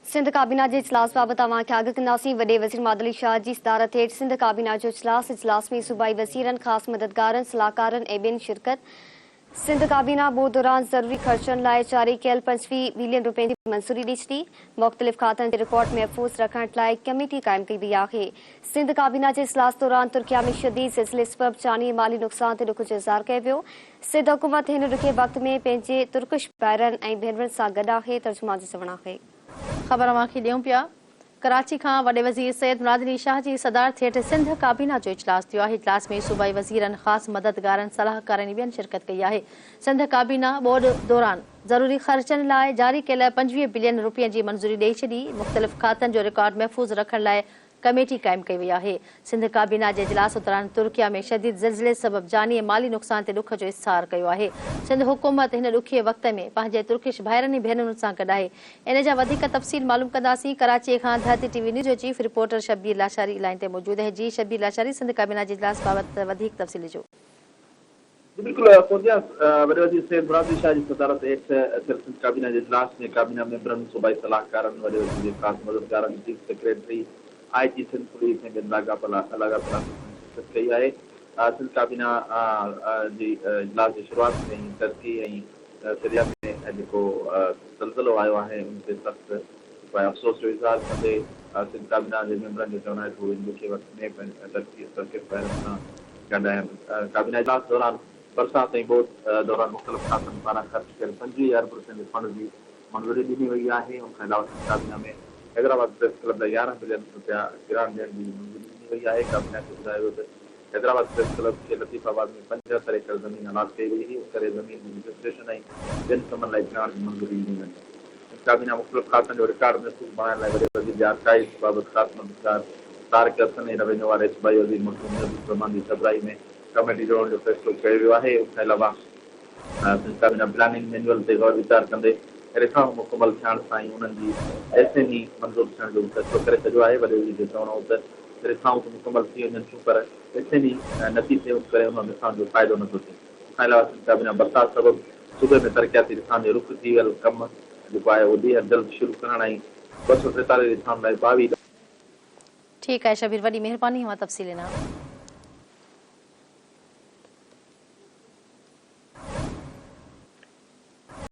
सिंध काबीना के इजलास बाबत तव्हांखे आगाह कंदासीं। वॾे वज़ीर मादल अली शाह जी सदारत हेठि सिंध काबीना जो इजलास में सूबाई वज़ीरनि, ख़ासि मददगारनि, सलाहकारनि ऐं ॿियनि शिरकत। सिंध काबीना ॿोॾि दौरान ज़रूरी ख़र्चनि लाइ जारी कयल 25 बिलियन रुपयनि जी मंज़ूरी ॾई छॾी। मुख़्तलिफ़ खातनि जे रिकॉर्ड महफ़ूज़ रखण लाइ कमेटी क़ाइमु कई वई आहे। सिंध काबीना जे इजलास दौरान तुर्किया में शदीद ज़िलज़िले सबबि जानी माली नुक़सान ते ॾुख जो इज़हार कयो वियो। सिंध हुकूमत हिन ॾुखे वक़्त में पंहिंजे तुर्किश भाइरनि ऐं भेनरुनि सां गॾु आहे। तर्जुमा जो चवणु आहे। ख़बर अव्हांखे ॾियूं पिया। कराची खां वॾे वज़ीर सैयद मुराद अली शाह जी सदारत हेठि सिंध काबीना जो इजलास थियो आहे। इजलास में सूबाई वज़ीरनि, ख़ासि मददगारनि, सलाहकारनि ऐं ॿियनि शिरकत कई आहे। सिंध काबीना ॿोॾि दौरान ज़रूरी ख़र्चनि लाइ जारी कयल 25 बिलियन रुपयनि जी मंज़ूरी ॾई छॾी। मुख़्तलिफ़ खातनि जो रिकॉर्ड महफ़ूज़ रखण लाइ कमेटी क़ाइमु कई वई आहे। सिंध काबीना जे इजलास दौरान तुर्किया में शदीद ज़िलज़िले सबबि जानी ऐं माली नुक़सान ते ॾुख जो इज़हार कयो आहे। सिंध हुकूमत हिन ॾुखिये वक़्त में पंहिंजे तुर्किश भाइरनि ऐं भेनरुनि सां गॾु आहे। इन जा वधीक तफ़सील मालूम कंदासीं। कराची खां धरती टीवी न्यूज़ जो chief reporter Shabbir Lashari line ते मौजूद है। जी शब्बीर लाशारी, सिंध काबीना जे इजलास बाबति वधीक तफ़सील ॾिजो। बिल्कुल वॾे वज़ीर सैयद मुराद अली शाह जी सदारत हेठि सिंध काबीना जे इजलास में काबीना मेंबरनि, सूबाई सलाहकारनि, वॾे वज़ीर ख़ासि मददगारनि, chief secretary, IG Sindh police ऐं ॿियनि लाॻापियल शिरकत कई आहे। सिंध काबीना जी इजलास जी शुरूआति में ई टर्की ऐं सीरिया में जेको ज़लज़लो आयो आहे उन ते सख़्तु अफ़सोस जो इज़हार कंदे सिंध काबीना जे मेंबरनि जो चवणु आहे त उहे इन ॾुखे वक़्त में तुर्किश भाइरनि सां गॾु आहिनि। काबीना इजलास दौरान बरसात ऐं ॿोॾि दौरान मुख़्तलिफ़ खातनि पारां ख़र्च कयल 25 अरब रुपयनि जे फंड जी मंज़ूरी ॾिनी वई आहे। उन खां अलावा सिंध काबीना में हैदराबाद प्रेस क्लब लाइ 11 बिलियन रुपया किरान ॾियण जी मंज़ूरी ॾिनी वई आहे। काबीना खे ॿुधायो वियो त हैदराबाद प्रेस क्लब खे लतीफ़ाबाद में 75 एकड़ ज़मीन अलाट कई वई हुई। उन करे ज़मीन जी रजिस्ट्रेशन ऐं ॿियनि कमनि लाइ किरान जी मंज़ूरी ॾिनी वई। सिंध काबीना मुख़्तलिफ़ खातनि जो रिकॉर्ड महफ़ूज़ बणाइण लाइ वॾे वज़ीर जे आर्काइव्स बाबति ख़ासि मददगार तारिक हसन ऐं रेवेन्यू वारे सूबाई वज़ीर मखदूम रहमान जी सरबराही में कमेटी जोड़ण जो फ़ैसिलो कयो वियो आहे। उन खां अलावा सिंध काबीना प्लानिंग मैनुअल ते गौर वीचार कंदे रिफॉर्म मुकमल थियण सां ई उन्हनि जी SME मंज़ूर थियण जो फ़ैसिलो करे छॾियो आहे। वॾे वज़ीर जो चवणो हो त रिफॉर्म मुकमल थी वञनि थियूं पर SME नथी थिए, उन करे उन रिफॉर्म जो फ़ाइदो नथो थिए। उन खां अलावा सिंध काबीना बरसाति सबबि सूबे में तरक़ियाती रिफॉर्म जो रुख थी वियल कमु जेको आहे उहो ॿीहर जल्द शुरू करण ऐं 243 रिफॉर्म लाइ 22। ठीकु आहे शबीर, वॾी महिरबानी तफ़सील ॾिना।